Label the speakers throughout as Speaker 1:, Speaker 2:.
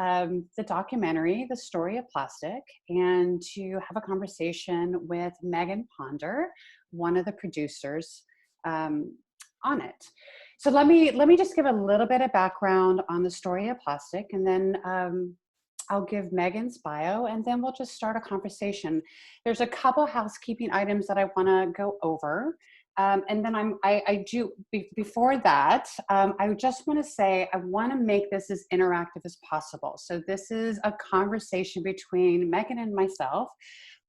Speaker 1: the documentary, The Story of Plastic, and to have a conversation with Megan Ponder, one of the producers on it. So let me just give a little bit of background on The Story of Plastic, and then I'll give Megan's bio, and then we'll just start a conversation. There's a couple housekeeping items that I want to go over. And then before that, I just want to say, I want to make this as interactive as possible. So this is a conversation between Megan and myself,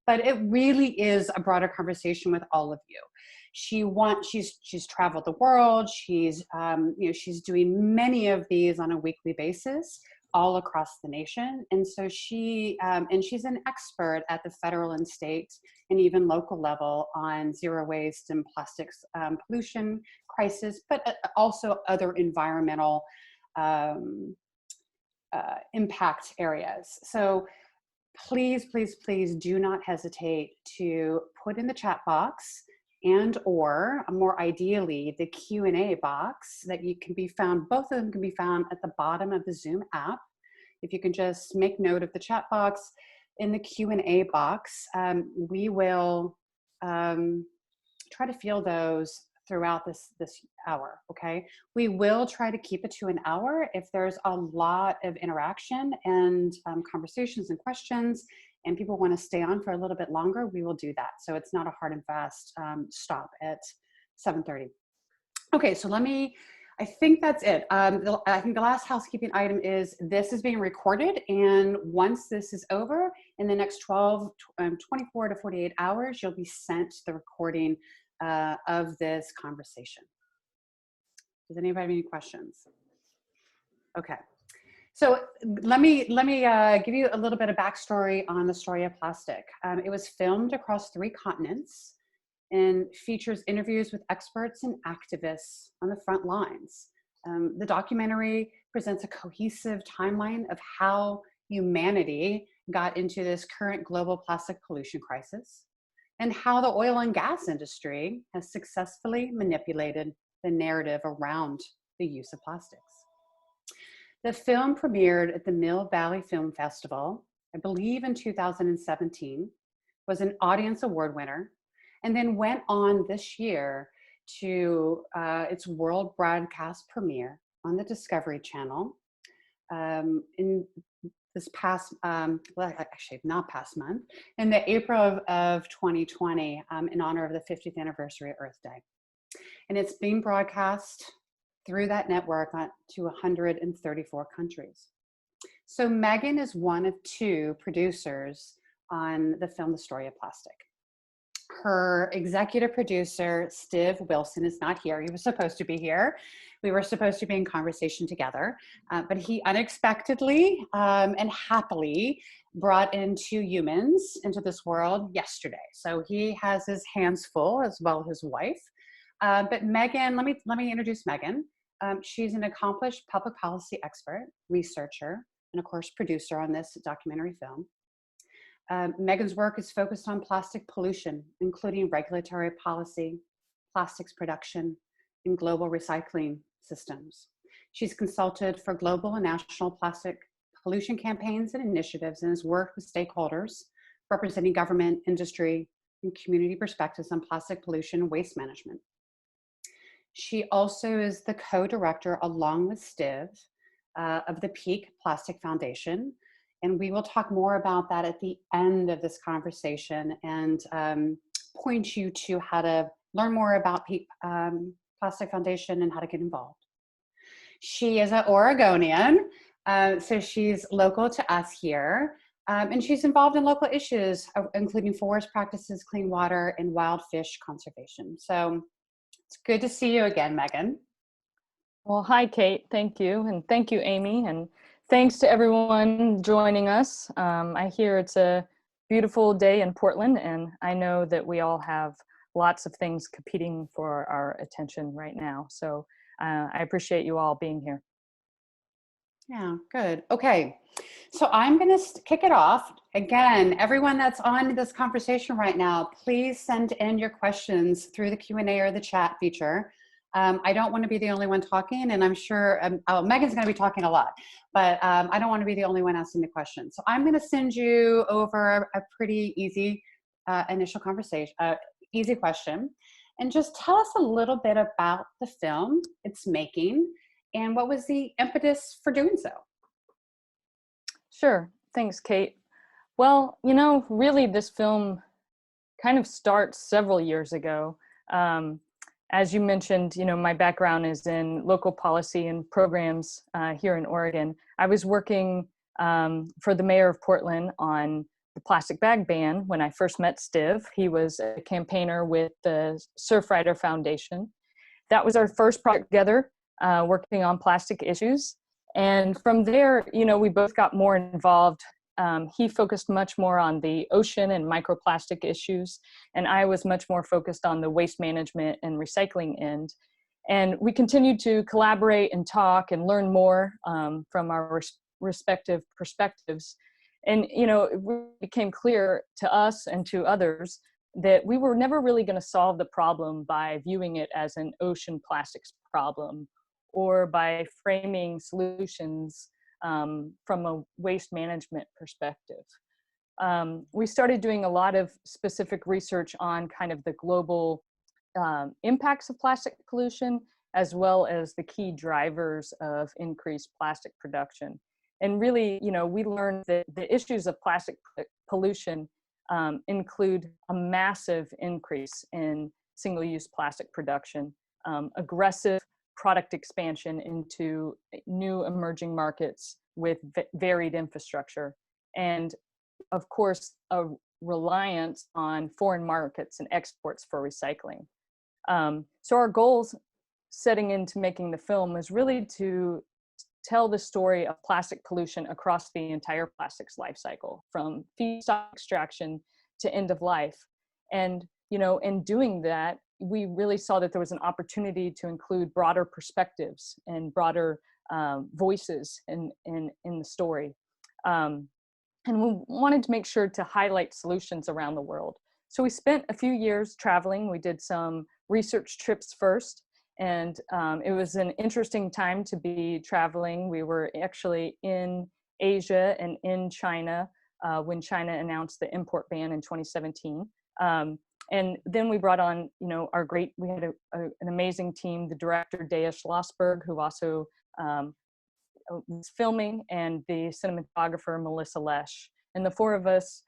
Speaker 1: but it really is a broader conversation with all of you. She's traveled the world. She's doing many of these on a weekly basis all across the nation. And so she's an expert at the federal and state and even local level on zero waste and plastics pollution crisis, but also other environmental impact areas. So please, please, please do not hesitate to put in the chat box or more ideally, the Q&A box that you can be found, both of them can be found at the bottom of the Zoom app. If you can just make note of the chat box in the Q&A box, we will try to field those throughout this hour, okay? We will try to keep it to an hour. If there's a lot of interaction and conversations and questions, and people want to stay on for a little bit longer, we will do that. So it's not a hard and fast stop at 7:30. Okay, so I think that's it. I think the last housekeeping item is this is being recorded, and once this is over, in the next 24 to 48 hours, you'll be sent the recording of this conversation. Does anybody have any questions? Okay. So let me give you a little bit of backstory on The Story of Plastic. It was filmed across 3 continents and features interviews with experts and activists on the front lines. The documentary presents a cohesive timeline of how humanity got into this current global plastic pollution crisis and how the oil and gas industry has successfully manipulated the narrative around the use of plastics. The film premiered at the Mill Valley Film Festival, I believe in 2017, was an Audience Award winner, and then went on this year to its world broadcast premiere on the Discovery Channel in this past, well, actually not past month, in the April of 2020 in honor of the 50th anniversary of Earth Day. And it's being broadcast through that network to 134 countries. So Megan is one of 2 producers on the film The Story of Plastic. Her executive producer, Steve Wilson, is not here. He was supposed to be here. We were supposed to be in conversation together, but he unexpectedly and happily brought in 2 humans into this world yesterday. So he has his hands full, as well as his wife. But Megan, let me introduce Megan. She's an accomplished public policy expert, researcher, and of course, producer on this documentary film. Megan's work is focused on plastic pollution, including regulatory policy, plastics production, and global recycling systems. She's consulted for global and national plastic pollution campaigns and initiatives, and has worked with stakeholders representing government, industry, and community perspectives on plastic pollution and waste management. She also is the co-director, along with Steve, of the Peak Plastic Foundation. And we will talk more about that at the end of this conversation and point you to how to learn more about Peak Plastic Foundation and how to get involved. She is an Oregonian, so she's local to us here. And she's involved in local issues, including forest practices, clean water, and wild fish conservation. So it's good to see you again, Megan.
Speaker 2: Well, hi, Kate. Thank you. And thank you, Amy. And thanks to everyone joining us. I hear it's a beautiful day in Portland, and I know that we all have lots of things competing for our attention right now. So I appreciate you all being here.
Speaker 1: Yeah, good. Okay, so I'm going to kick it off. Again, everyone that's on this conversation right now, please send in your questions through the Q&A or the chat feature. I don't want to be the only one talking, and I'm sure Megan's going to be talking a lot, but I don't want to be the only one asking the question. So I'm going to send you over a pretty easy initial conversation, easy question, and just tell us a little bit about the film, its making, and what was the impetus for doing so.
Speaker 2: Sure. Thanks, Kate. Well, really this film kind of starts several years ago. As you mentioned, my background is in local policy and programs here in Oregon. I was working for the mayor of Portland on the plastic bag ban when I first met Stiv. He was a campaigner with the Surfrider Foundation. That was our first project together, working on plastic issues. And from there, we both got more involved. He focused much more on the ocean and microplastic issues, and I was much more focused on the waste management and recycling end. And we continued to collaborate and talk and learn more from our respective perspectives. And, it became clear to us and to others that we were never really going to solve the problem by viewing it as an ocean plastics problem or by framing solutions from a waste management perspective. We started doing a lot of specific research on kind of the global impacts of plastic pollution, as well as the key drivers of increased plastic production. And really, we learned that the issues of plastic pollution include a massive increase in single-use plastic production, aggressive product expansion into new emerging markets with varied infrastructure, and of course, a reliance on foreign markets and exports for recycling. So our goals setting into making the film was really to tell the story of plastic pollution across the entire plastics life cycle, from feedstock extraction to end of life. And, in doing that, we really saw that there was an opportunity to include broader perspectives and broader voices in the story. And we wanted to make sure to highlight solutions around the world. So we spent a few years traveling. We did some research trips first, and it was an interesting time to be traveling. We were actually in Asia and in China when China announced the import ban in 2017. And then we brought on, we had an amazing team, the director, Dea Schlossberg, who also was filming, and the cinematographer, Melissa Lesh. And the four of us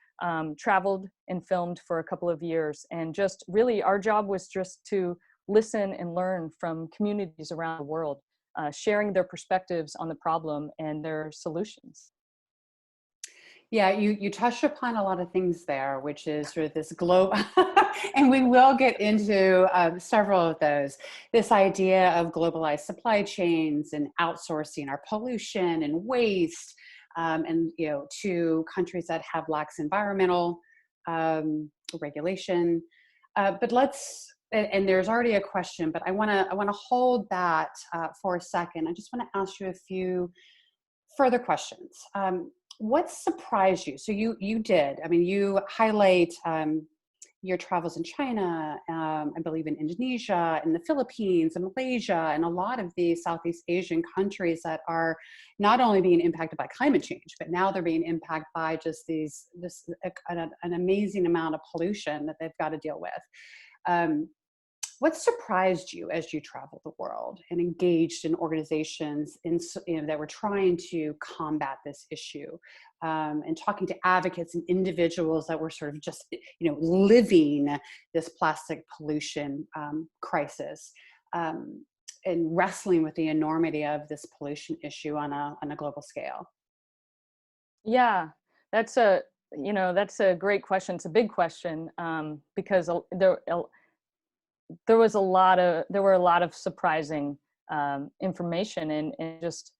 Speaker 2: traveled and filmed for a couple of years. And just really our job was just to listen and learn from communities around the world, sharing their perspectives on the problem and their solutions.
Speaker 1: Yeah, you touched upon a lot of things there, which is sort of this globe, and we will get into several of those. This idea of globalized supply chains and outsourcing our pollution and waste, and to countries that have lax environmental regulation. But and there's already a question, but I want to hold that for a second. I just want to ask you a few further questions. What surprised you? So you did. I mean, you highlight your travels in China, I believe in Indonesia, in the Philippines, and Malaysia, and a lot of the Southeast Asian countries that are not only being impacted by climate change, but now they're being impacted by just an amazing amount of pollution that they've got to deal with. What surprised you as you traveled the world and engaged in organizations that were trying to combat this issue, and talking to advocates and individuals that were sort of just living this plastic pollution crisis, and wrestling with the enormity of this pollution issue on a global scale?
Speaker 2: Yeah, that's a great question. It's a big question because there were a lot of surprising information, and just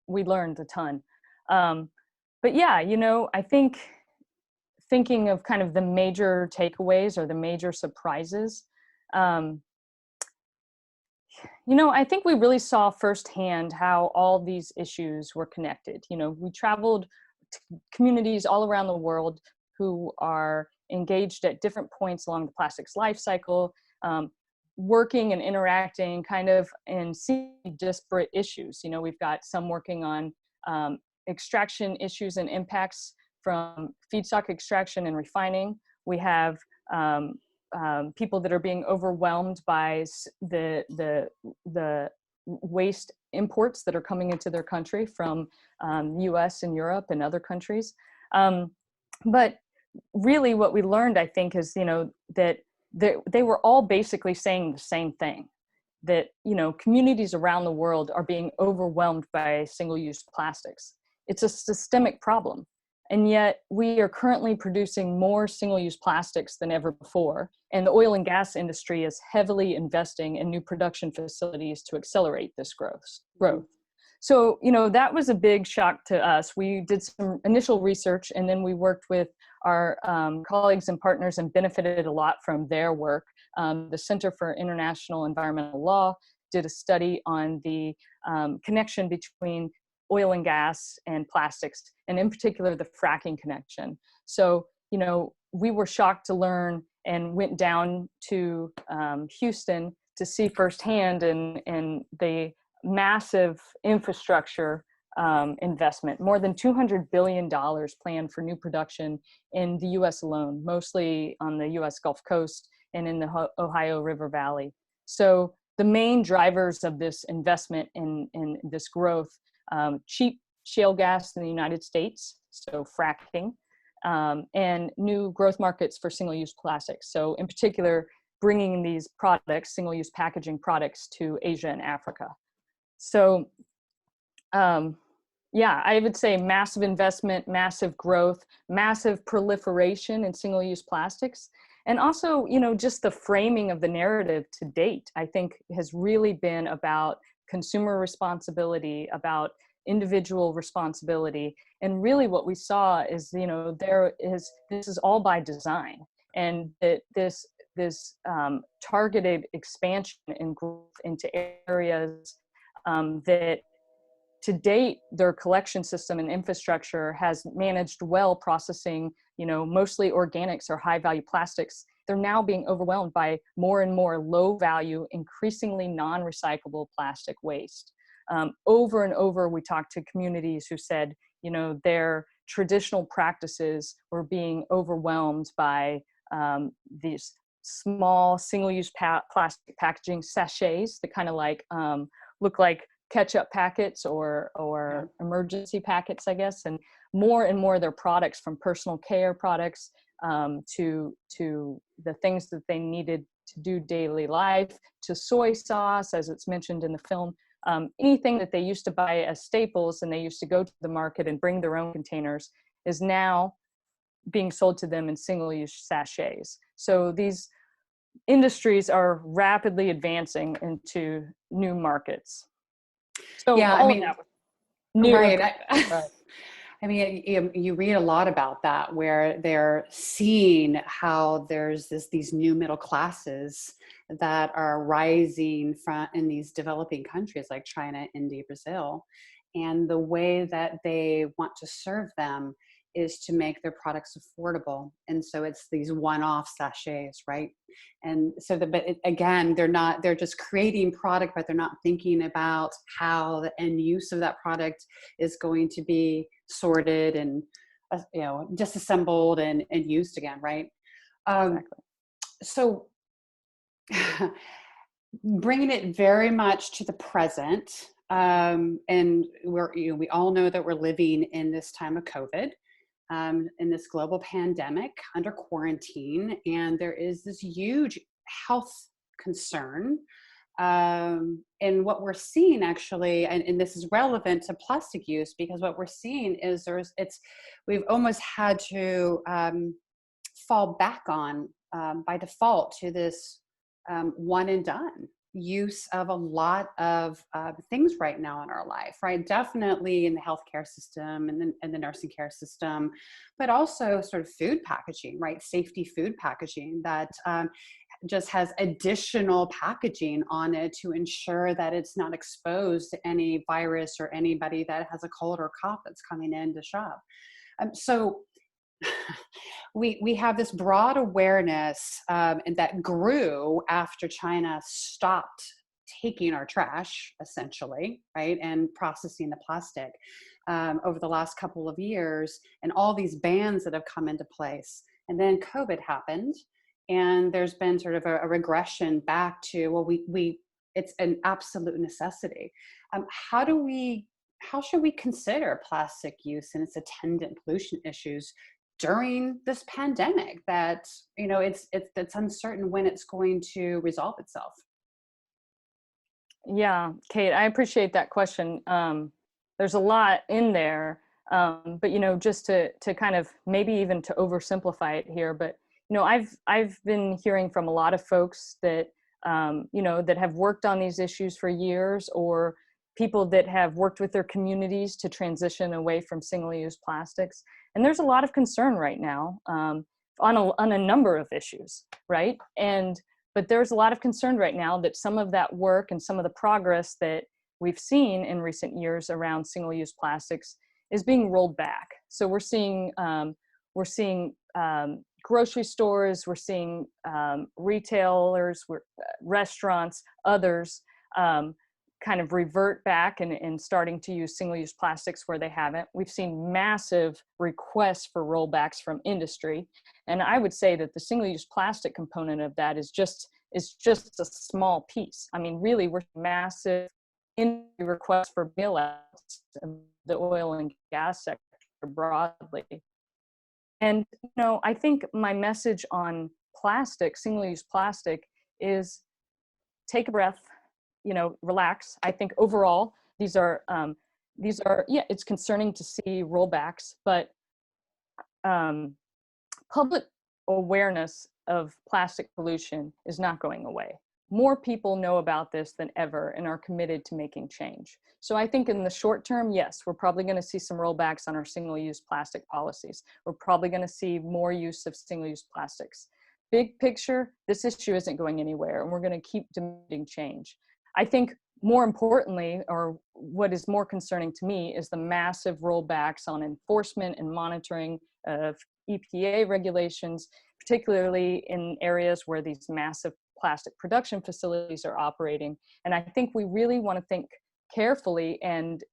Speaker 2: we learned a ton. But yeah, I think thinking of kind of the major takeaways or the major surprises, I think we really saw firsthand how all these issues were connected. We traveled to communities all around the world who are engaged at different points along the plastics life cycle, working and interacting kind of and see disparate issues. You know, we've got some working on extraction issues and impacts from feedstock extraction and refining. We have people that are being overwhelmed by the waste imports that are coming into their country from US and Europe and other countries. But really what we learned, I think, is, you know, that they were all basically saying the same thing, that, you know, communities around the world are being overwhelmed by single-use plastics. It's a systemic problem. And yet we are currently producing more single-use plastics than ever before. And the oil and gas industry is heavily investing in new production facilities to accelerate this growth. So, you know, that was a big shock to us. We did some initial research, and then we worked with our colleagues and partners and benefited a lot from their work. The Center for International Environmental Law did a study on the connection between oil and gas and plastics, and in particular, the fracking connection. So, you know, we were shocked to learn and went down to Houston to see firsthand and the massive infrastructure investment, more than $200 billion planned for new production in the US alone, mostly on the US Gulf Coast and in the Ohio River Valley. So the main drivers of this investment in this growth, cheap shale gas in the United States, so fracking, and new growth markets for single-use plastics. So in particular, bringing these products, single-use packaging products, to Asia and Africa. So yeah, I would say massive investment, massive growth, massive proliferation in single-use plastics. And also, you know, just the framing of the narrative to date, I think, has really been about consumer responsibility, about individual responsibility. And really what we saw is, you know, this is all by design. And that this targeted expansion and growth into areas that to date, their collection system and infrastructure has managed well processing, you know, mostly organics or high value plastics. They're now being overwhelmed by more and more low value, increasingly non-recyclable plastic waste. Over and over, we talked to communities who said, you know, their traditional practices were being overwhelmed by these small single-use plastic packaging sachets that kind of like look like ketchup packets or emergency packets, I guess, and more their products, from personal care products to the things that they needed to do daily life, to soy sauce, as it's mentioned in the film. Anything that they used to buy as staples and they used to go to the market and bring their own containers is now being sold to them in single-use sachets. So these industries are rapidly advancing into new markets. So
Speaker 1: yeah, I mean, right.
Speaker 2: Right.
Speaker 1: I mean, you read a lot about that, where they're seeing how there's these new middle classes that are rising in these developing countries like China, India, Brazil, and the way that they want to serve them is to make their products affordable. And so it's these one-off sachets, right? And so, again, they're just creating product, but they're not thinking about how the end use of that product is going to be sorted and, you know, disassembled and used again, right?
Speaker 2: Exactly.
Speaker 1: So bringing it very much to the present, and we all know that we're living in this time of COVID. In this global pandemic under quarantine, and there is this huge health concern. And what we're seeing actually, and this is relevant to plastic use, because what we're seeing is we've almost had to fall back on by default to this one and done use of a lot of things right now in our life, right? Definitely in the healthcare system and the nursing care system, but also sort of food packaging, right? Safety food packaging that just has additional packaging on it to ensure that it's not exposed to any virus or anybody that has a cold or cough that's coming in to shop. So we have this broad awareness, and that grew after China stopped taking our trash, essentially, right, and processing the plastic over the last couple of years, and all these bans that have come into place. And then COVID happened, and there's been sort of a regression back to, well, we it's an absolute necessity. How do we how should we consider plastic use and its attendant pollution issues during this pandemic that, it's uncertain when it's going to resolve itself?
Speaker 2: Yeah, Kate, I appreciate that question. There's a lot in there, but just to kind of maybe even to oversimplify it here, but I've been hearing from a lot of folks that that have worked on these issues for years, or people that have worked with their communities to transition away from single-use plastics, and there's a lot of concern right now on a number of issues, right? But there's a lot of concern right now that some of that work and some of the progress that we've seen in recent years around single-use plastics is being rolled back. So we're seeing grocery stores, we're seeing retailers, restaurants, others kind of revert back and starting to use single-use plastics where they haven't. We've seen massive requests for rollbacks from industry. And I would say that the single-use plastic component of that is just a small piece. I mean, really, we're massive industry requests for bailouts of the oil and gas sector broadly. And, I think my message on plastic, single-use plastic, is take a breath, relax. I think overall, these are, yeah, it's concerning to see rollbacks, but public awareness of plastic pollution is not going away. More people know about this than ever and are committed to making change. So I think in the short term, yes, we're probably going to see some rollbacks on our single-use plastic policies. We're probably going to see more use of single-use plastics. Big picture, this issue isn't going anywhere, and we're going to keep demanding change. I think more importantly, or what is more concerning to me, is the massive rollbacks on enforcement and monitoring of EPA regulations, particularly in areas where these massive plastic production facilities are operating. And I think we really want to think carefully and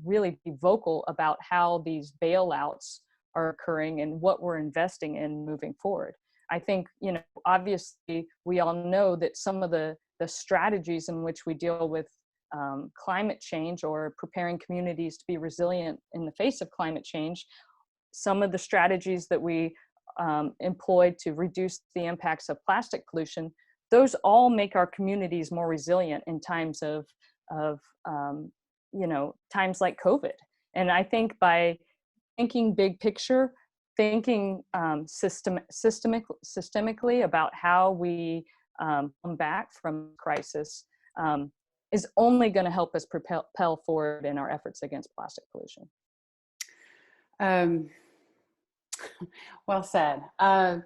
Speaker 2: really be vocal about how these bailouts are occurring and what we're investing in moving forward. I think, obviously we all know that some of the strategies in which we deal with climate change, or preparing communities to be resilient in the face of climate change, some of the strategies that we employ to reduce the impacts of plastic pollution, those all make our communities more resilient in times of times like COVID. And I think by thinking big picture, thinking systemically about how we come back from crisis is only going to help us propel forward in our efforts against plastic pollution.
Speaker 1: Well said. I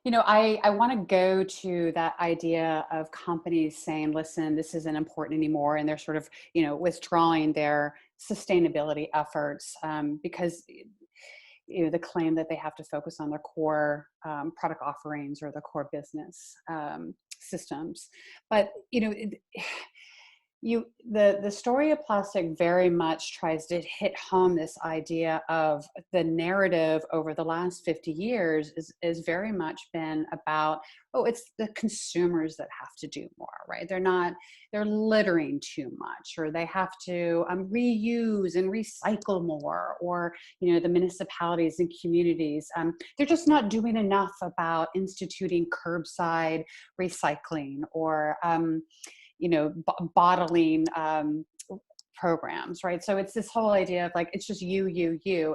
Speaker 1: want to go to that idea of companies saying, listen, this isn't important anymore. And they're sort of, withdrawing their sustainability efforts because, the claim that they have to focus on their core product offerings or the core business systems. But, the story of plastic very much tries to hit home this idea of the narrative over the last 50 years is very much been about, it's the consumers that have to do more, right? They're littering too much, or they have to reuse and recycle more, or, the municipalities and communities, they're just not doing enough about instituting curbside recycling, or, bottling programs, right? So it's this whole idea of like, it's just you,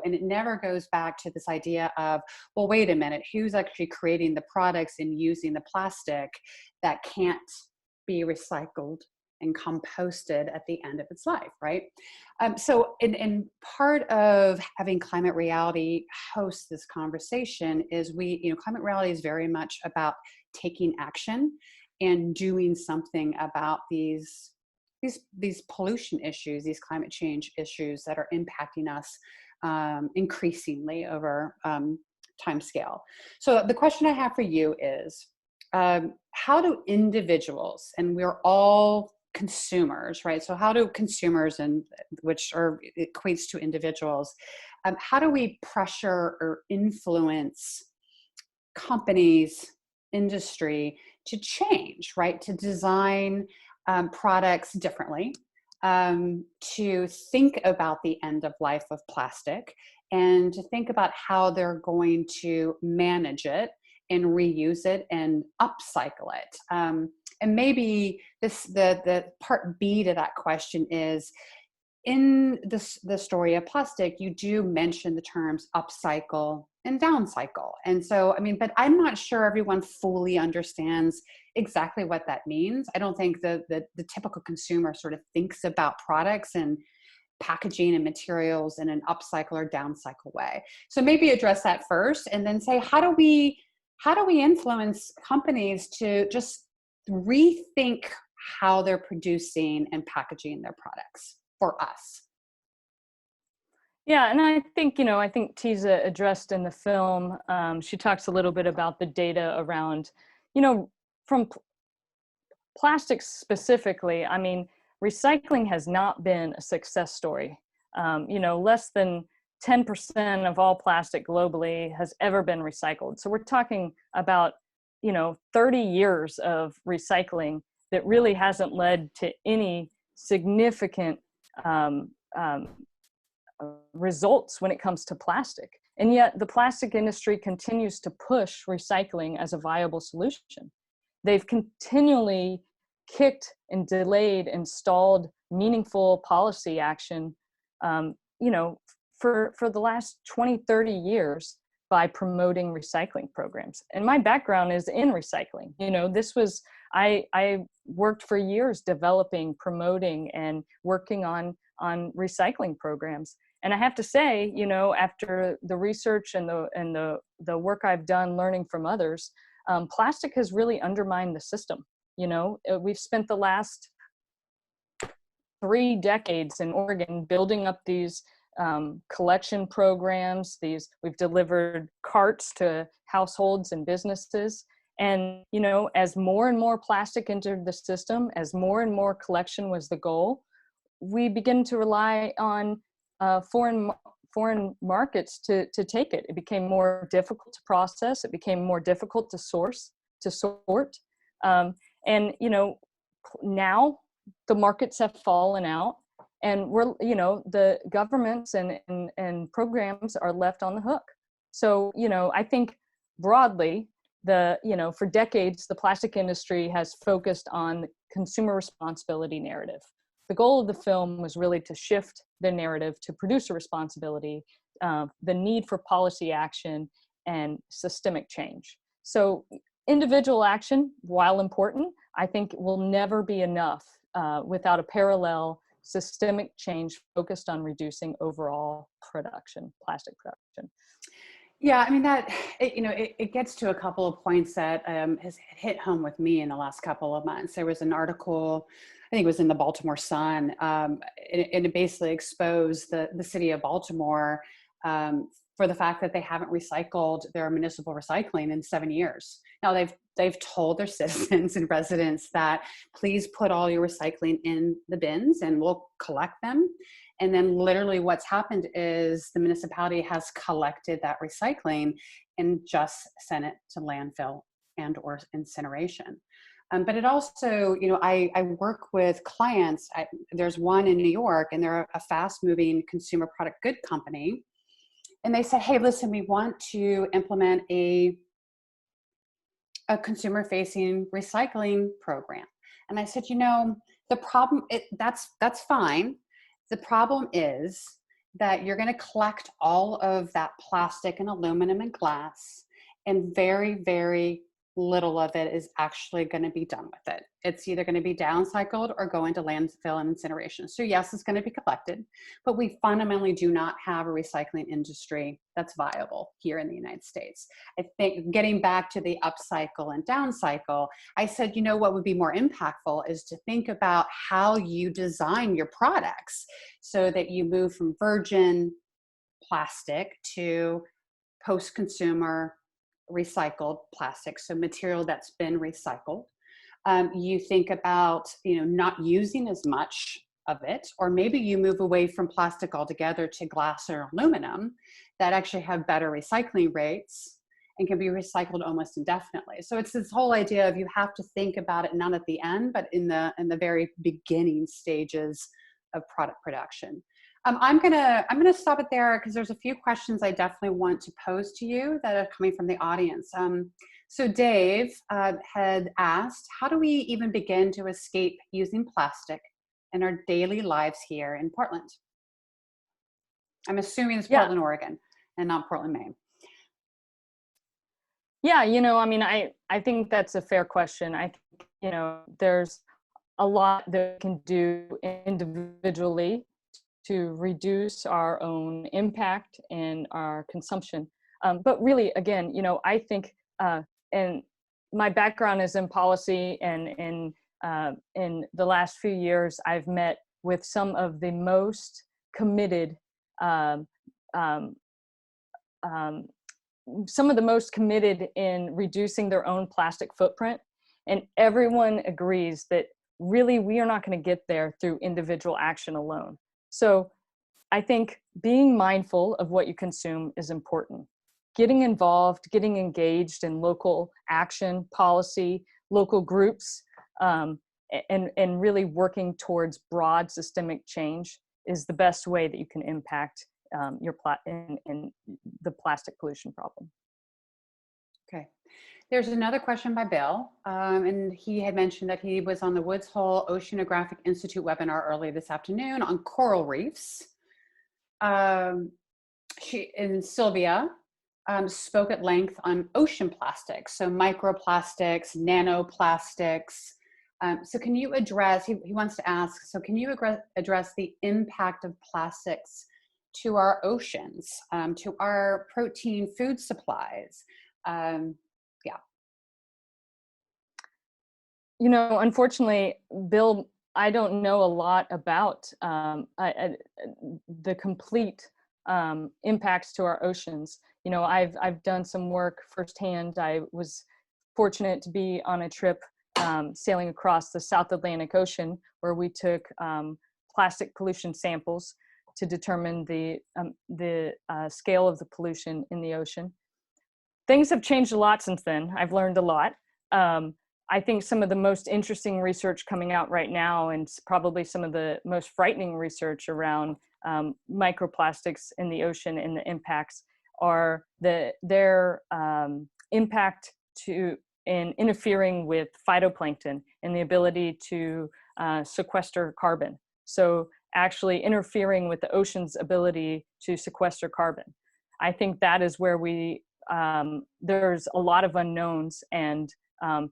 Speaker 1: and it never goes back to this idea of, well, wait a minute, who's actually creating the products and using the plastic that can't be recycled and composted at the end of its life, right? So in part of having Climate Reality host this conversation is Climate Reality is very much about taking action and doing something about these pollution issues, these climate change issues that are impacting us increasingly over time scale. So the question I have for you is, how do individuals, and we're all consumers, right? So how do consumers, and which are equates to individuals, how do we pressure or influence companies, industry to change, right? To design products differently, to think about the end of life of plastic, and to think about how they're going to manage it and reuse it and upcycle it. And maybe the part B to that question is, in the story of plastic, you do mention the terms upcycle and downcycle. And so, I mean, but I'm not sure everyone fully understands exactly what that means. I don't think the typical consumer sort of thinks about products and packaging and materials in an upcycle or downcycle way. So maybe address that first, and then say, how do we influence companies to just rethink how they're producing and packaging their products for us?
Speaker 2: Yeah, and I think, I think Tiza addressed in the film, she talks a little bit about the data around, from plastics specifically. I mean, recycling has not been a success story. Less than 10% of all plastic globally has ever been recycled. So we're talking about, 30 years of recycling that really hasn't led to any significant results when it comes to plastic. And yet the plastic industry continues to push recycling as a viable solution. They've continually kicked and delayed and stalled meaningful policy action, for the last 20, 30 years by promoting recycling programs. And my background is in recycling. I worked for years developing, promoting, and working on recycling programs. And I have to say, after the research and the work I've done learning from others, plastic has really undermined the system. We've spent the last 3 decades in Oregon building up these collection programs. We've delivered carts to households and businesses. And, as more and more plastic entered the system, as more and more collection was the goal, we begin to rely on foreign markets to take it. It became more difficult to process. It became more difficult to sort. And, now the markets have fallen out, and the governments and programs are left on the hook. So, I think broadly, for decades, the plastic industry has focused on the consumer responsibility narrative. The goal of the film was really to shift the narrative to producer responsibility, the need for policy action, and systemic change. So individual action, while important, I think will never be enough without a parallel systemic change focused on reducing overall plastic production.
Speaker 1: Yeah, I mean, it gets to a couple of points that has hit home with me in the last couple of months. There was an article, I think it was in the Baltimore Sun, and it basically exposed the city of Baltimore for the fact that they haven't recycled their municipal recycling in 7 years. Now they've told their citizens and residents that please put all your recycling in the bins and we'll collect them. And then literally what's happened is the municipality has collected that recycling and just sent it to landfill and or incineration. But it also, I work with clients. There's one in New York, and they're a fast moving consumer product good company. And they said, hey, listen, we want to implement a consumer facing recycling program. And I said, the problem, that's fine. The problem is that you're going to collect all of that plastic and aluminum and glass, and very, very little of it is actually going to be done with it. It's either going to be downcycled or go into landfill and incineration. So yes, it's going to be collected, but we fundamentally do not have a recycling industry that's viable here in the United States. I think getting back to the upcycle and downcycle, I said, what would be more impactful is to think about how you design your products so that you move from virgin plastic to post-consumer recycled plastic, so material that's been recycled. You think about, not using as much of it, or maybe you move away from plastic altogether to glass or aluminum that actually have better recycling rates and can be recycled almost indefinitely. So it's this whole idea of, you have to think about it not at the end, but in the very beginning stages of product production. I'm gonna stop it there because there's a few questions I definitely want to pose to you that are coming from the audience. So Dave had asked, how do we even begin to escape using plastic in our daily lives here in Portland? I'm assuming it's
Speaker 2: Yeah.
Speaker 1: Portland, Oregon, and not Portland, Maine.
Speaker 2: Yeah, I mean, I think that's a fair question. I think, there's a lot that we can do individually to reduce our own impact and our consumption. But really, again, I think, and my background is in policy, and in the last few years, I've met with some of the most committed in reducing their own plastic footprint. And everyone agrees that really we are not going to get there through individual action alone. So I think being mindful of what you consume is important. Getting involved, getting engaged in local action, policy, local groups, and really working towards broad systemic change is the best way that you can impact in the plastic pollution problem.
Speaker 1: Okay. There's another question by Bill, and he had mentioned that he was on the Woods Hole Oceanographic Institute webinar early this afternoon on coral reefs. Sylvia spoke at length on ocean plastics, so microplastics, nanoplastics. So can you address, he wants to ask, so can you address the impact of plastics to our oceans, to our protein food supplies?
Speaker 2: Unfortunately, Bill, I don't know a lot about the complete impacts to our oceans. I've done some work firsthand. I was fortunate to be on a trip sailing across the South Atlantic Ocean, where we took plastic pollution samples to determine the scale of the pollution in the ocean. Things have changed a lot since then. I've learned a lot. I think some of the most interesting research coming out right now, and probably some of the most frightening research around microplastics in the ocean and the impacts, are their impact in interfering with phytoplankton and the ability to sequester carbon. So actually interfering with the ocean's ability to sequester carbon. I think that is where there's a lot of unknowns, and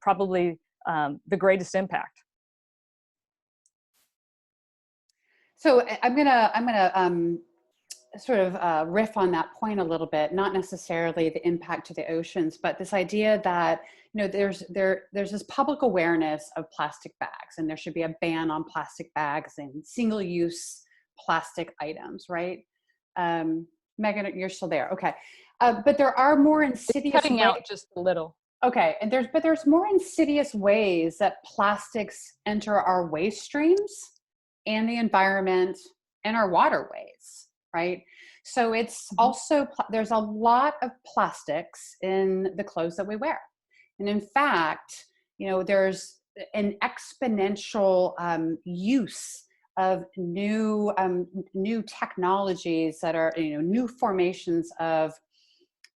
Speaker 2: probably the greatest impact.
Speaker 1: So I'm gonna sort of riff on that point a little bit. Not necessarily the impact to the oceans, but this idea that there's this public awareness of plastic bags, and there should be a ban on plastic bags and single-use plastic items, right? Megan, you're still there, okay? But there are more insidious
Speaker 2: it's cutting out just a little.
Speaker 1: Okay, and there's more insidious ways that plastics enter our waste streams and the environment and our waterways, right? So it's also, there's a lot of plastics in the clothes that we wear. And in fact, there's an exponential use of new technologies that are, new formations of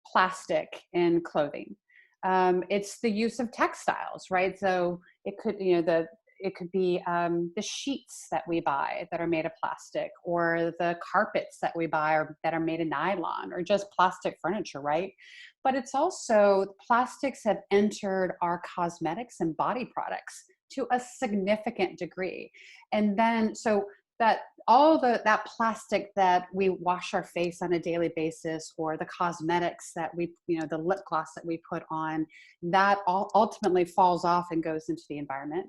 Speaker 1: plastic in clothing. It's the use of textiles, right? So it could, it could be the sheets that we buy that are made of plastic, or the carpets that we buy that are made of nylon, or just plastic furniture, right? But it's also, plastics have entered our cosmetics and body products to a significant degree. And then, so that all that plastic that we wash our face on a daily basis, or the cosmetics that we, the lip gloss that we put on, that all ultimately falls off and goes into the environment.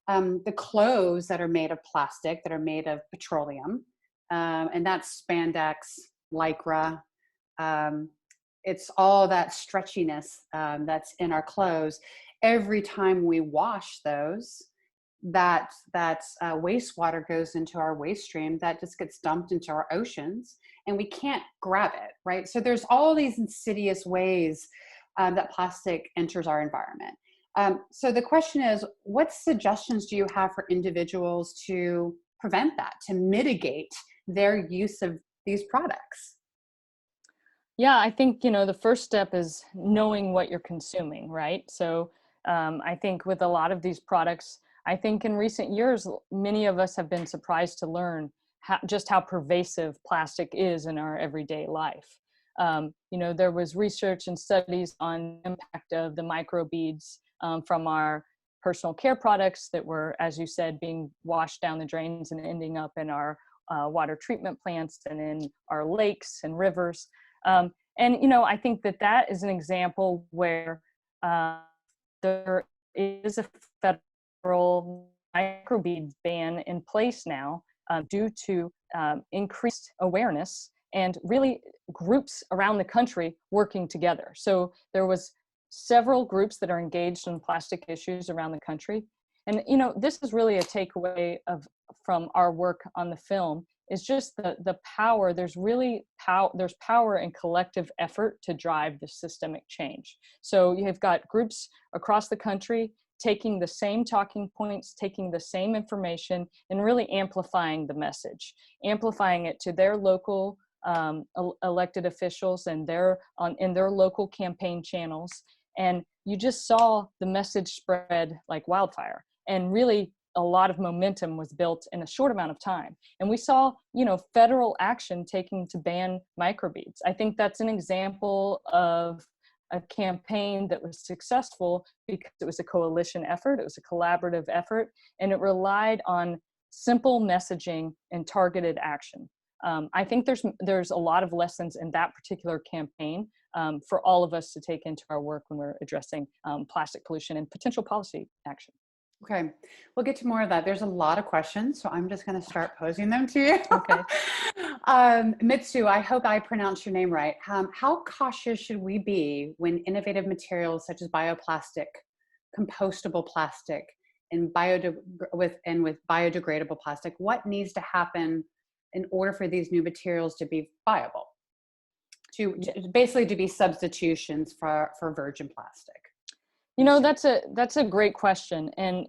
Speaker 1: The clothes that are made of plastic, that are made of petroleum, and that's spandex, lycra, it's all that stretchiness that's in our clothes. Every time we wash those, that wastewater goes into our waste stream that just gets dumped into our oceans, and we can't grab it, right? So there's all these insidious ways that plastic enters our environment. So the question is, what suggestions do you have for individuals to prevent that, to mitigate their use of these products?
Speaker 2: Yeah, I think, the first step is knowing what you're consuming, right? So I think with a lot of these products, I think in recent years, many of us have been surprised to learn just how pervasive plastic is in our everyday life. There was research and studies on the impact of the microbeads from our personal care products that were, as you said, being washed down the drains and ending up in our water treatment plants and in our lakes and rivers. I think that is an example where there is a federal microbeads ban in place now due to increased awareness and really groups around the country working together. So there was several groups that are engaged in plastic issues around the country. And, this is really a takeaway from our work on the film, is just the power. There's power in collective effort to drive the systemic change. So you've got groups across the country taking the same talking points, taking the same information, and really amplifying the message, amplifying it to their local elected officials and in their local campaign channels. And you just saw the message spread like wildfire. And really, a lot of momentum was built in a short amount of time. And we saw, federal action taking to ban microbeads. I think that's an example of a campaign that was successful because it was a coalition effort, it was a collaborative effort, and it relied on simple messaging and targeted action. I think there's a lot of lessons in that particular campaign for all of us to take into our work when we're addressing plastic pollution and potential policy action.
Speaker 1: Okay, we'll get to more of that. There's a lot of questions, so I'm just going to start posing them to you.
Speaker 2: Okay.
Speaker 1: Mitsu, I hope I pronounced your name right. How cautious should we be when innovative materials such as bioplastic, compostable plastic, and with biodegradable plastic, what needs to happen in order for these new materials to be viable, to basically to be substitutions for virgin plastic?
Speaker 2: That's a great question. And,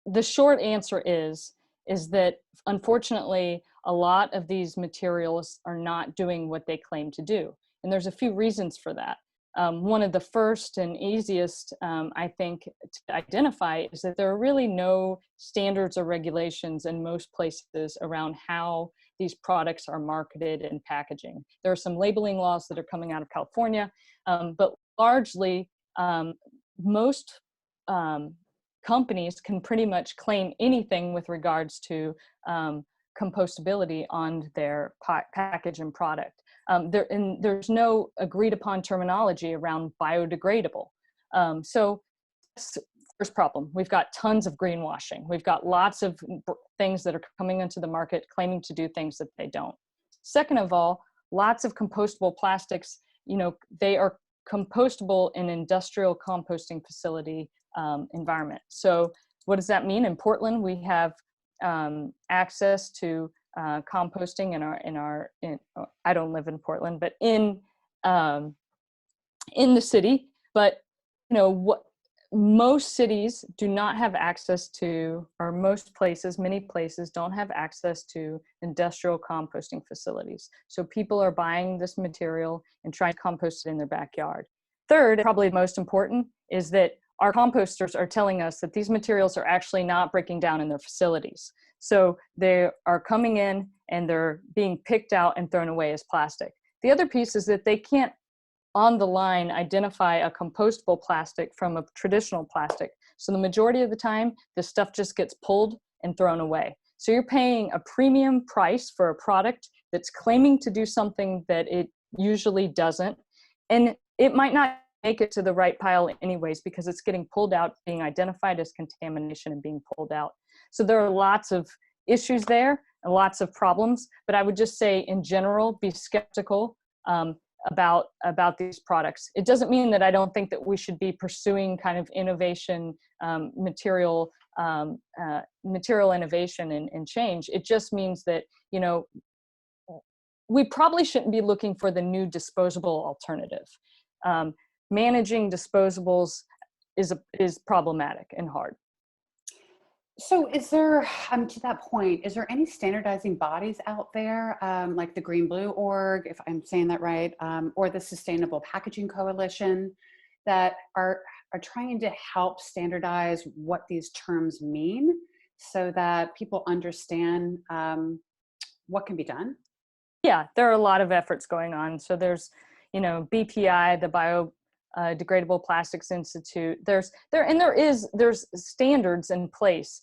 Speaker 2: the short answer is that unfortunately, a lot of these materials are not doing what they claim to do. And there's a few reasons for that. One of the first and easiest, I think, to identify is that there are really no standards or regulations in most places around how these products are marketed and packaging. There are some labeling laws that are coming out of California, but largely, most companies can pretty much claim anything with regards to compostability on their package and product. There's no agreed upon terminology around biodegradable. So that's the first problem. We've got tons of greenwashing. We've got lots of things that are coming into the market claiming to do things that they don't. Second of all, lots of compostable plastics, they are compostable in industrial composting facility environment. So what does that mean? In Portland, we have access to composting I don't live in Portland, but in the city. But what most cities do not have access to, or many places don't have access to industrial composting facilities. So people are buying this material and trying to compost it in their backyard. Third, probably most important, is that our composters are telling us that these materials are actually not breaking down in their facilities. So they are coming in and they're being picked out and thrown away as plastic. The other piece is that they can't on the line identify a compostable plastic from a traditional plastic. So the majority of the time, the stuff just gets pulled and thrown away. So you're paying a premium price for a product that's claiming to do something that it usually doesn't. And it might not make it to the right pile anyways, because it's getting pulled out, being identified as contamination and being pulled out. So there are lots of issues there and lots of problems, but I would just say in general, be skeptical about these products. It doesn't mean that I don't think that we should be pursuing kind of innovation, material innovation and change. It just means that, you know, we probably shouldn't be looking for the new disposable alternative. Managing disposables is problematic and hard.
Speaker 1: So is there, to that point, is there any standardizing bodies out there, like the Green Blue Org, if I'm saying that right, or the Sustainable Packaging Coalition, that are trying to help standardize what these terms mean so that people understand what can be done?
Speaker 2: Yeah, there are a lot of efforts going on. So there's, you know, BPI, the Biodegradable Plastics Institute. There's standards in place.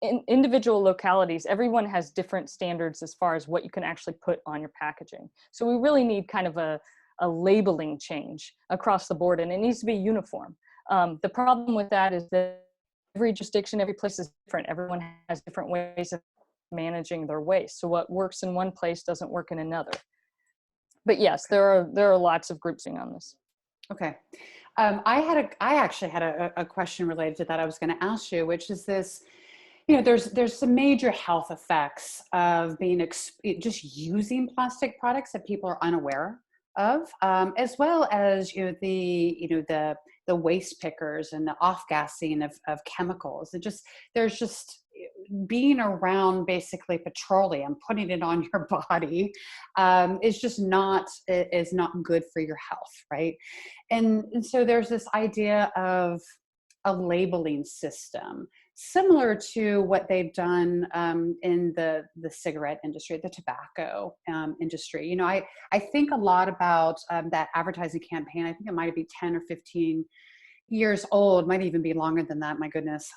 Speaker 2: In individual localities, everyone has different standards as far as what you can actually put on your packaging. So we really need kind of a labeling change across the board, and it needs to be uniform. The problem with that is that every jurisdiction, every place is different. Everyone has different ways of managing their waste. So what works in one place doesn't work in another. But yes, there are lots of groups on this.
Speaker 1: Okay. I actually had a question related to that I was going to ask you, which is this, you know, there's some major health effects of being just using plastic products that people are unaware of, as well as, you know, the waste pickers and the off-gassing of chemicals. There's just being around basically petroleum, putting it on your body, is not good for your health, right? And so there's this idea of a labeling system similar to what they've done in the cigarette industry, the tobacco industry. You know, I think a lot about that advertising campaign. I think it might be 10 or 15 years old, might even be longer than that. My goodness.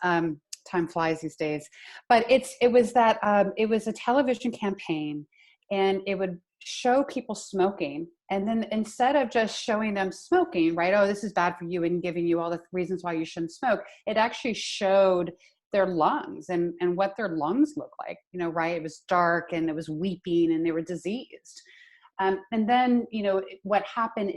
Speaker 1: Time flies these days. But it was a television campaign, and it would show people smoking. And then instead of just showing them smoking, right, oh, this is bad for you, and giving you all the reasons why you shouldn't smoke, it actually showed their lungs and what their lungs look like, you know, right? It was dark and it was weeping and they were diseased. And then, you know, what came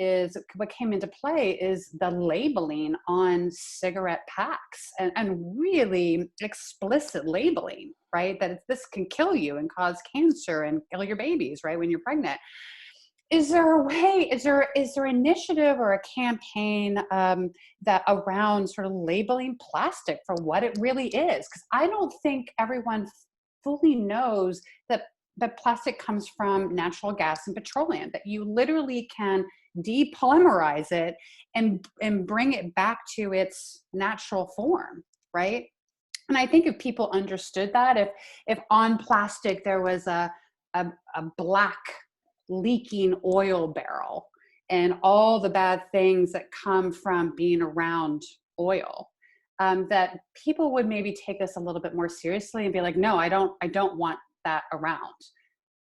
Speaker 1: into play is the labeling on cigarette packs, and really explicit labeling, right? That this can kill you and cause cancer and kill your babies, right, when you're pregnant. Is there initiative or a campaign that around sort of labeling plastic for what it really is? Because I don't think everyone fully knows that plastic comes from natural gas and petroleum, that you literally can depolymerize it and bring it back to its natural form, right? And I think if people understood that, if on plastic there was a black leaking oil barrel and all the bad things that come from being around oil, that people would maybe take this a little bit more seriously and be like, no, I don't want that around.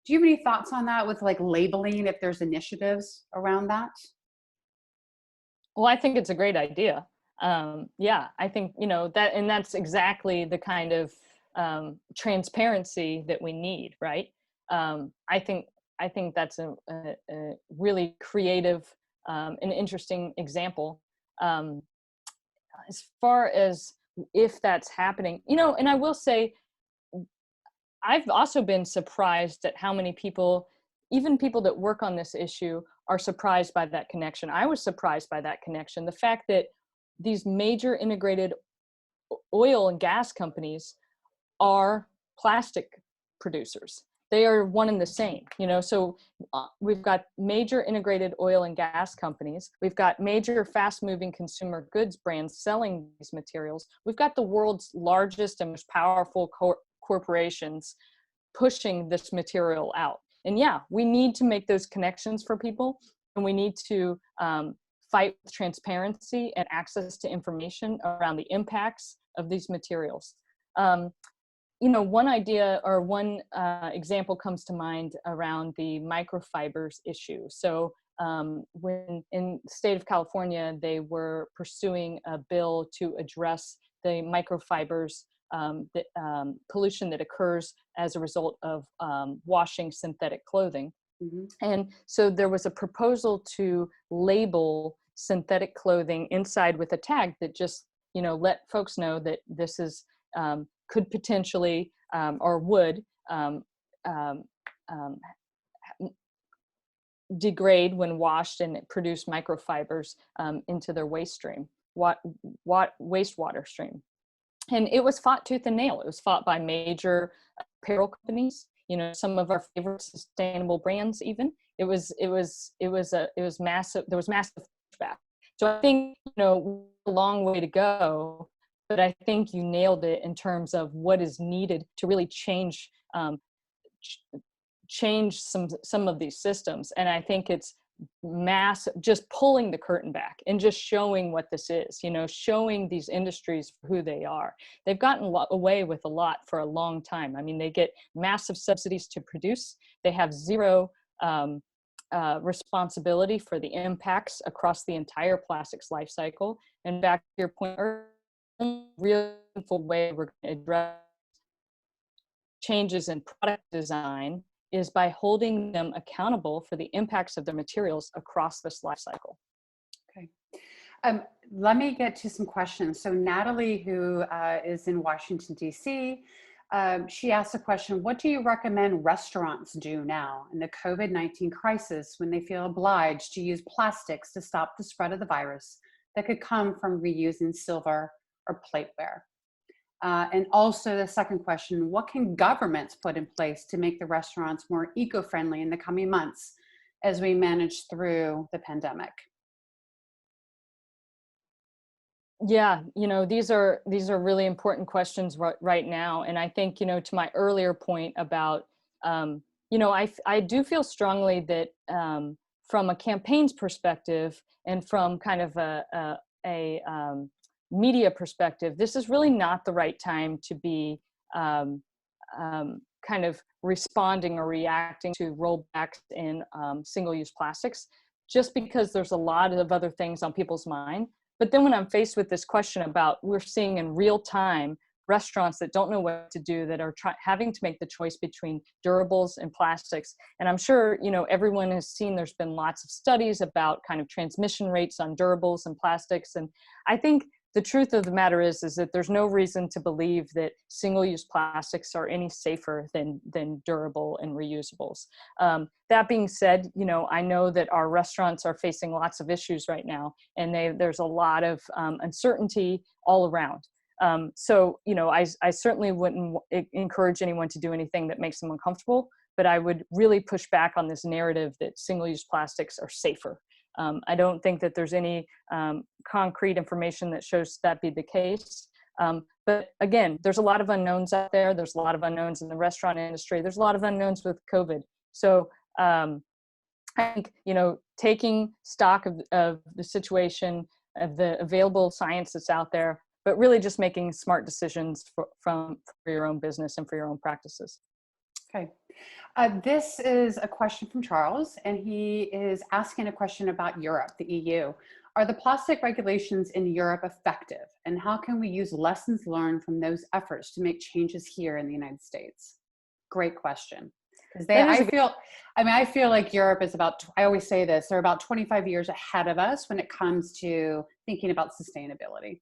Speaker 1: Do you have any thoughts on that with like labeling, if there's initiatives around that?
Speaker 2: Well, I think it's a great idea. Yeah, I think, you know, that's exactly the kind of transparency that we need, right? I think that's a really creative and interesting example. As far as if that's happening, you know, and I will say, I've also been surprised at how many people, even people that work on this issue, are surprised by that connection. I was surprised by that connection. The fact that these major integrated oil and gas companies are plastic producers. They are one and the same, you know, so we've got major integrated oil and gas companies. We've got major fast moving consumer goods brands selling these materials. We've got the world's largest and most powerful corporations pushing this material out. And yeah, we need to make those connections for people, and we need to fight with transparency and access to information around the impacts of these materials. You know, one idea or one example comes to mind around the microfibers issue. So when in the state of California, they were pursuing a bill to address the microfibers pollution that occurs as a result of washing synthetic clothing.
Speaker 1: Mm-hmm.
Speaker 2: And so there was a proposal to label synthetic clothing inside with a tag that just, let folks know that this is could potentially or would degrade when washed and produce microfibers into their waste stream, wastewater stream. And it was fought tooth and nail. It was fought by major apparel companies, some of our favorite sustainable brands even. It was massive. There was massive pushback. So I think, a long way to go, but I think you nailed it in terms of what is needed to really change some of these systems. And I think it's just pulling the curtain back and just showing what this is, showing these industries for who they are. They've gotten away with a lot for a long time. I mean, they get massive subsidies to produce. They have zero responsibility for the impacts across the entire plastics life cycle. And back to your point, a real way we're going to address changes in product design is by holding them accountable for the impacts of their materials across this life cycle.
Speaker 1: Okay. Let me get to some questions. So Natalie, who is in Washington, D.C., she asked a question: what do you recommend restaurants do now in the COVID-19 crisis when they feel obliged to use plastics to stop the spread of the virus that could come from reusing silver or plateware? And also the second question, what can governments put in place to make the restaurants more eco-friendly in the coming months as we manage through the pandemic?
Speaker 2: Yeah, these are really important questions right now. And I think, to my earlier point about, I do feel strongly that from a campaign's perspective and from kind of a media perspective, this is really not the right time to be kind of responding or reacting to rollbacks in single-use plastics, just because there's a lot of other things on people's mind. But then when I'm faced with this question about, we're seeing in real time restaurants that don't know what to do, that are having to make the choice between durables and plastics. And I'm sure, everyone has seen, there's been lots of studies about kind of transmission rates on durables and plastics. And I think the truth of the matter is that there's no reason to believe that single-use plastics are any safer than durable and reusables. That being said, I know that our restaurants are facing lots of issues right now, and there's a lot of uncertainty all around. So, I certainly wouldn't encourage anyone to do anything that makes them uncomfortable, but I would really push back on this narrative that single-use plastics are safer. I don't think that there's any concrete information that shows that be the case. But again, there's a lot of unknowns out there. There's a lot of unknowns in the restaurant industry. There's a lot of unknowns with COVID. So I think, taking stock of the situation, of the available science that's out there, but really just making smart decisions for your own business and for your own practices.
Speaker 1: Okay. This is a question from Charles, and he is asking a question about Europe, the EU. Are the plastic regulations in Europe effective, and how can we use lessons learned from those efforts to make changes here in the United States? Great question. Because I feel like Europe is I always say this, they're about 25 years ahead of us when it comes to thinking about sustainability.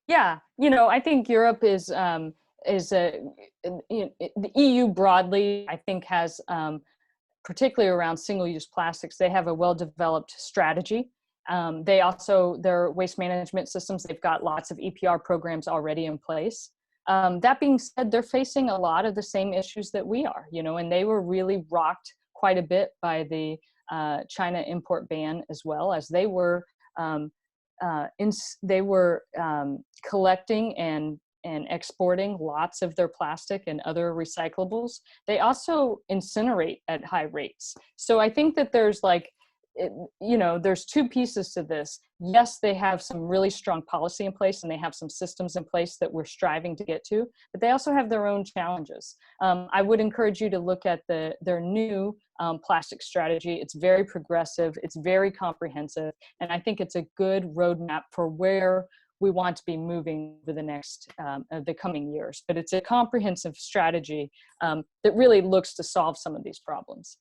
Speaker 2: Yeah, I think Europe the EU broadly, I think, has, particularly around single-use plastics, they have a well-developed strategy. Their waste management systems, they've got lots of EPR programs already in place. That being said, they're facing a lot of the same issues that we are, and they were really rocked quite a bit by the China import ban, as well as they were collecting and exporting lots of their plastic and other recyclables. They also incinerate at high rates. So I think that there's there's two pieces to this. Yes, they have some really strong policy in place, and they have some systems in place that we're striving to get to, but they also have their own challenges. I would encourage you to look at their new plastic strategy. It's very progressive, it's very comprehensive, and I think it's a good roadmap for where we want to be moving over the coming years. But it's a comprehensive strategy that really looks to solve some of these problems.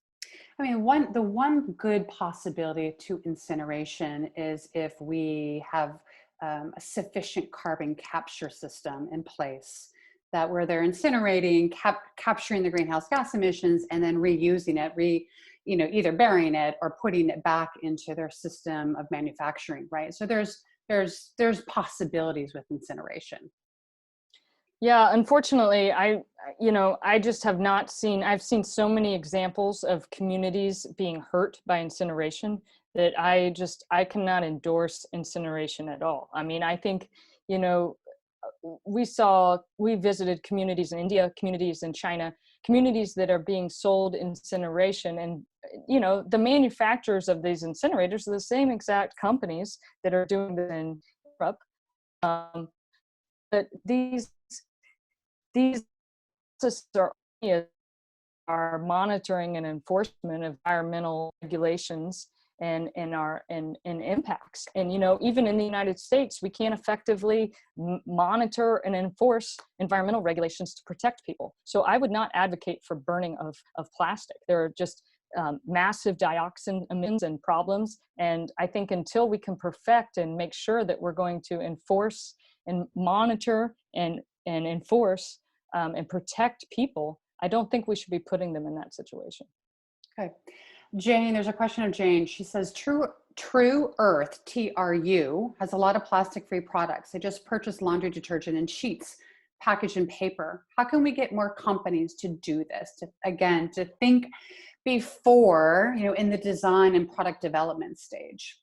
Speaker 1: I mean, the one good possibility to incineration is if we have a sufficient carbon capture system in place, that where they're incinerating, capturing the greenhouse gas emissions, and then reusing it, either burying it or putting it back into their system of manufacturing, right? So there's possibilities with incineration.
Speaker 2: Yeah, unfortunately, I just have not seen, I've seen so many examples of communities being hurt by incineration that I cannot endorse incineration at all. I mean, I think, you know, we visited communities in India, communities in China, communities that are being sold incineration. And, you know, the manufacturers of these incinerators are the same exact companies that are doing this in Europe. But these are monitoring and enforcement of environmental regulations and impacts. And, you know, even in the United States, we can't effectively monitor and enforce environmental regulations to protect people. So I would not advocate for burning of plastic. There are just massive dioxin emissions and problems. And I think until we can perfect and make sure that we're going to enforce and monitor and enforce and protect people, I don't think we should be putting them in that situation.
Speaker 1: Okay. Jane, there's a question of Jane. She says, True Earth, TRU, has a lot of plastic-free products. They just purchased laundry detergent and sheets packaged in paper. How can we get more companies to do this? To think before, in the design and product development stage.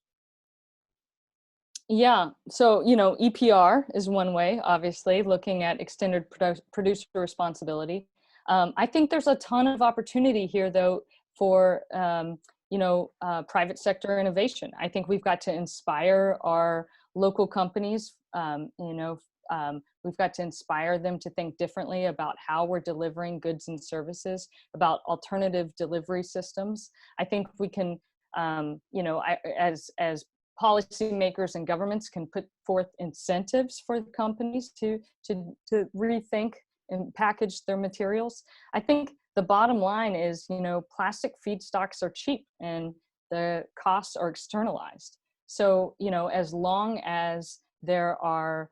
Speaker 2: Yeah, so, EPR is one way, obviously, looking at extended producer responsibility. I think there's a ton of opportunity here, though, for, private sector innovation. I think we've got to inspire our local companies, we've got to inspire them to think differently about how we're delivering goods and services, about alternative delivery systems. I think we can, as policymakers and governments can put forth incentives for companies to rethink and package their materials. I think the bottom line is, plastic feedstocks are cheap and the costs are externalized. So, as long as there are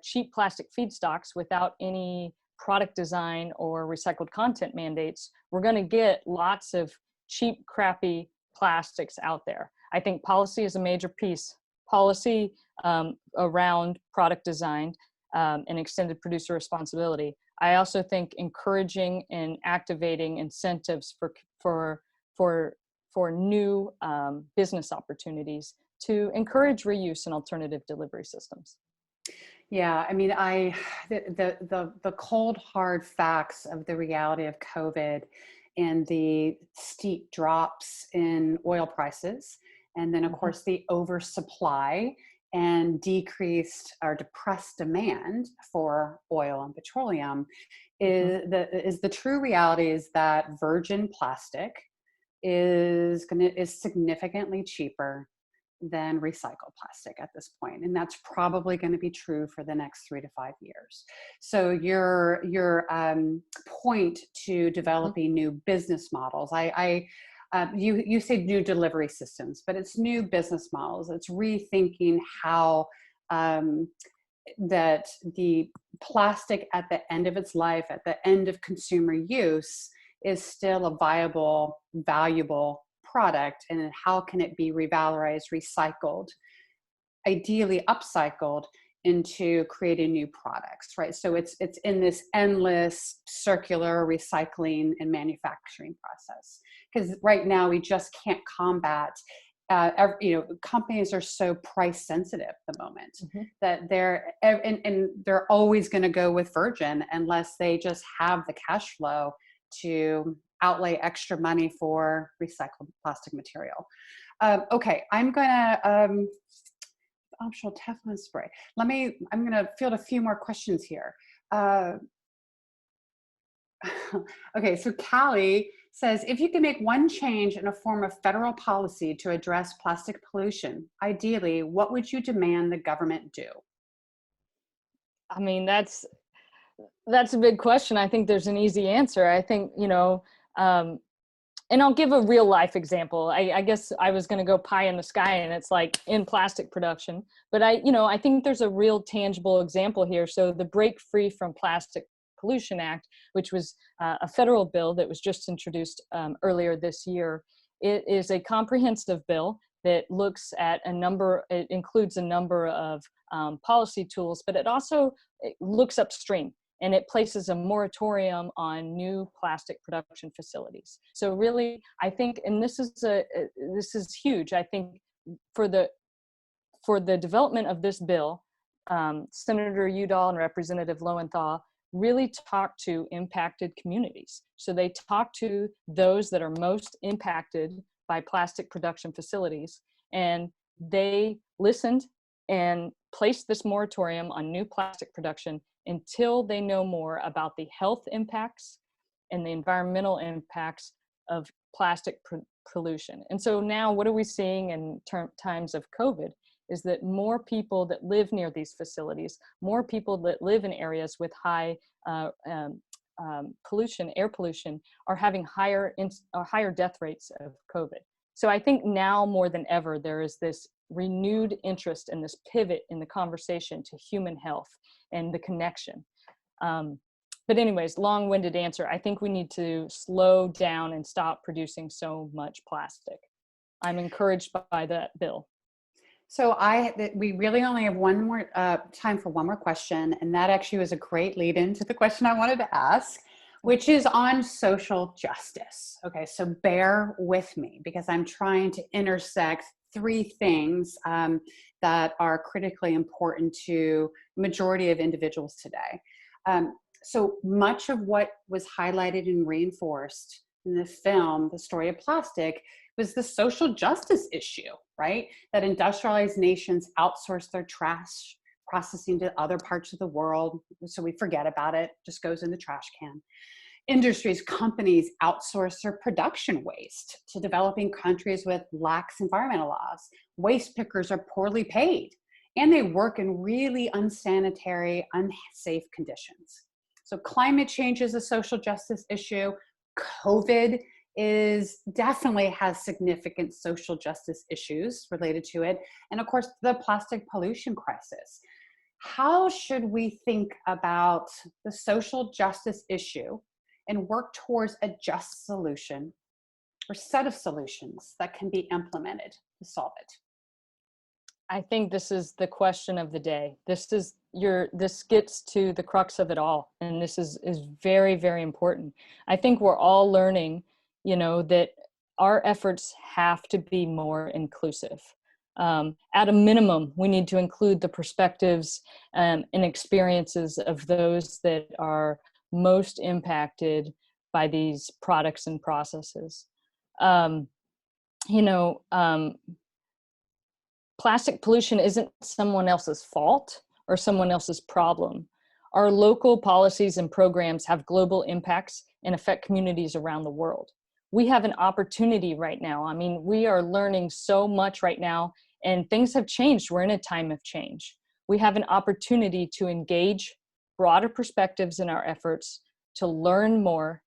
Speaker 2: cheap plastic feedstocks without any product design or recycled content mandates, we're going to get lots of cheap, crappy plastics out there. I think policy is a major piece. Policy around product design and extended producer responsibility. I also think encouraging and activating incentives for new business opportunities to encourage reuse and alternative delivery systems.
Speaker 1: Yeah, I mean, the cold hard facts of the reality of COVID and the steep drops in oil prices, and then of course the oversupply and decreased or depressed demand for oil and petroleum is the true reality is that virgin plastic is significantly cheaper than recycled plastic at this point, and that's probably going to be true for the next 3 to 5 years. So your point to developing new business models, you say new delivery systems, but it's new business models. It's rethinking how that the plastic at the end of its life, at the end of consumer use, is still a viable, valuable product, and how can it be revalorized, recycled, ideally upcycled into creating new products, right? So it's in this endless circular recycling and manufacturing process. Because right now we just can't combat. Companies are so price sensitive at the moment that they're always going to go with virgin unless they just have the cash flow to outlay extra money for recycled plastic material. Okay, I'm gonna optional Teflon spray. I'm gonna field a few more questions here. Okay, so Callie says, if you can make one change in a form of federal policy to address plastic pollution, ideally, what would you demand the government do?
Speaker 2: I mean, that's a big question. I think there's an easy answer. I think, um, and I'll give a real life example. I guess I was going to go pie in the sky and it's like in plastic production, but I think there's a real tangible example here. So the Break Free from Plastic Pollution Act, which was a federal bill that was just introduced earlier this year, it is a comprehensive bill that looks at it includes a number of policy tools, but it looks upstream, and it places a moratorium on new plastic production facilities. So really, I think, and this is huge. I think for the development of this bill, Senator Udall and Representative Lowenthal really talked to impacted communities. So they talked to those that are most impacted by plastic production facilities, and they listened and placed this moratorium on new plastic production until they know more about the health impacts and the environmental impacts of plastic pollution. And so now what are we seeing in times of COVID is that more people that live near these facilities, more people that live in areas with high pollution, air pollution, are having higher death rates of COVID. So I think now more than ever, there is this renewed interest in this pivot in the conversation to human health and the connection. But anyways, long-winded answer. I think we need to slow down and stop producing so much plastic. I'm encouraged by that bill.
Speaker 1: So we really only have one more time for one more question, and that actually was a great lead into the question I wanted to ask, which is on social justice. Okay, so bear with me because I'm trying to intersect three things that are critically important to the majority of individuals today. So much of what was highlighted and reinforced in the film, The Story of Plastic, was the social justice issue, right? That industrialized nations outsource their trash processing to other parts of the world, so we forget about it, just goes in the trash can. Industries, companies outsource their production waste to developing countries with lax environmental laws. Waste pickers are poorly paid, and they work in really unsanitary, unsafe conditions. So climate change is a social justice issue. COVID definitely has significant social justice issues related to it. And of course, the plastic pollution crisis. How should we think about the social justice issue and work towards a just solution or set of solutions that can be implemented to solve it?
Speaker 2: I think this is the question of the day. This gets to the crux of it all. And this is very, very important. I think we're all learning, that our efforts have to be more inclusive. At a minimum, we need to include the perspectives and experiences of those that are most impacted by these products and processes. Plastic pollution isn't someone else's fault or someone else's problem. Our local policies and programs have global impacts and affect communities around the world. We have an opportunity right now. I mean, we are learning so much right now, and things have changed. We're in a time of change. We have an opportunity to engage broader perspectives in our efforts, to learn more,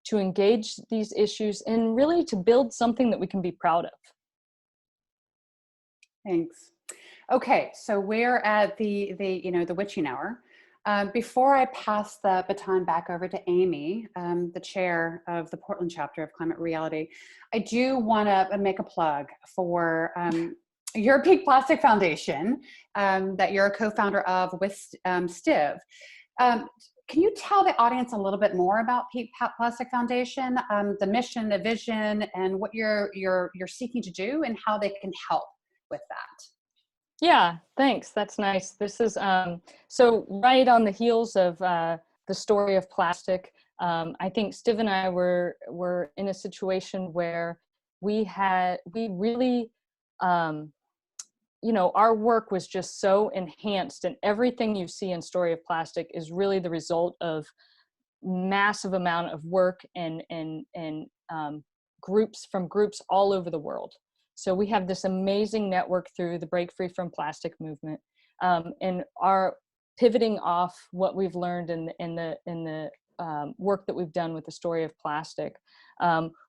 Speaker 2: to engage these issues, and really to build something that we can be proud of.
Speaker 1: Thanks. Okay, so we're at the witching hour. Before I pass the baton back over to Amy, the chair of the Portland chapter of Climate Reality, I do want to make a plug for your Peak Plastic Foundation that you're a co-founder of with Stiv. Can you tell the audience a little bit more about Peak Plastic Foundation, the mission, the vision, and what you're seeking to do, and how they can help with that?
Speaker 2: Yeah, thanks. That's nice. This is so right on the heels of the story of plastic. I think Stiv and I were in a situation where we really, our work was just so enhanced, and everything you see in Story of Plastic is really the result of massive amount of work and groups all over the world. So we have this amazing network through the Break Free from Plastic movement. And pivoting off what we've learned in the work that we've done with the story of plastic.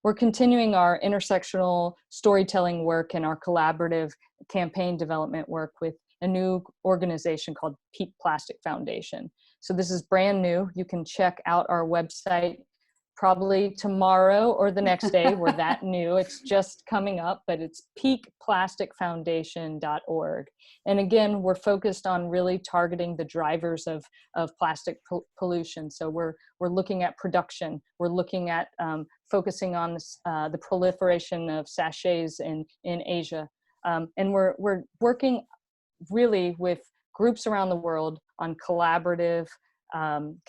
Speaker 2: We're continuing our intersectional storytelling work and our collaborative campaign development work with a new organization called Peak Plastic Foundation. So this is brand new. You can check out our website probably tomorrow or the next day. We're that new. It's just coming up, but it's peakplasticfoundation.org. And again, we're focused on really targeting the drivers of plastic pollution. So we're looking at production. We're looking at focusing on the proliferation of sachets in Asia. And we're working really with groups around the world on collaborative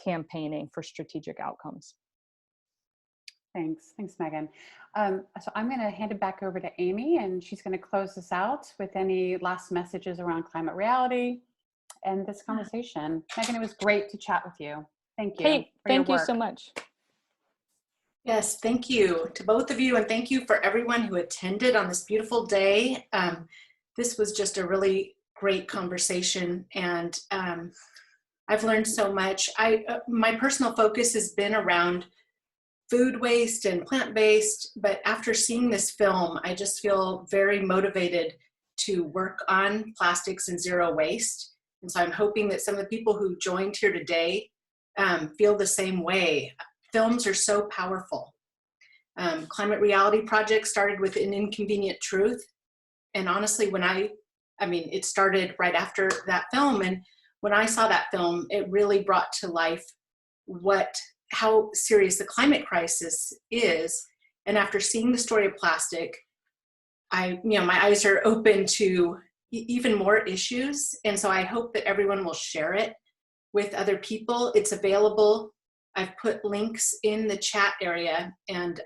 Speaker 2: campaigning for strategic outcomes.
Speaker 1: Thanks, Megan. So I'm going to hand it back over to Amy, and she's going to close this out with any last messages around climate reality and this conversation. Megan, it was great to chat with you. Thank you.
Speaker 2: Kate, thank you so much.
Speaker 3: Yes, thank you to both of you, and thank you for everyone who attended on this beautiful day. This was just a really great conversation, and I've learned so much. My personal focus has been around food waste and plant-based, but after seeing this film, I just feel very motivated to work on plastics and zero waste. And so I'm hoping that some of the people who joined here today feel the same way. Films are so powerful. Climate Reality Project started with An Inconvenient Truth. And honestly, it started right after that film. And when I saw that film, it really brought to life how serious the climate crisis is. And after seeing the story of plastic, my eyes are open to even more issues. And so I hope that everyone will share it with other people. It's available. I've put links in the chat area, and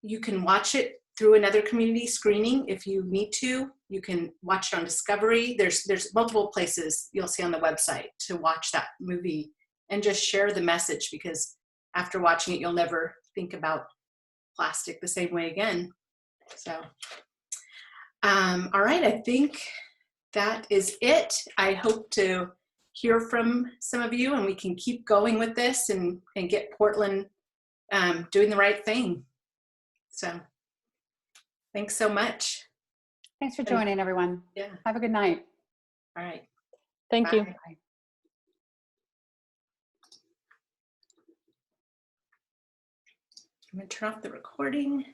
Speaker 3: you can watch it through another community screening if you need to. You can watch it on Discovery. There's multiple places you'll see on the website to watch that movie and just share the message, because after watching it, you'll never think about plastic the same way again. So, all right, I think that is it. I hope to hear from some of you, and we can keep going with this and get Portland doing the right thing. So thanks so much.
Speaker 1: Thanks for joining, everyone.
Speaker 3: Yeah.
Speaker 1: Have a good night.
Speaker 3: All right.
Speaker 2: Thank you.
Speaker 1: Bye.
Speaker 3: I'm going to turn off the recording.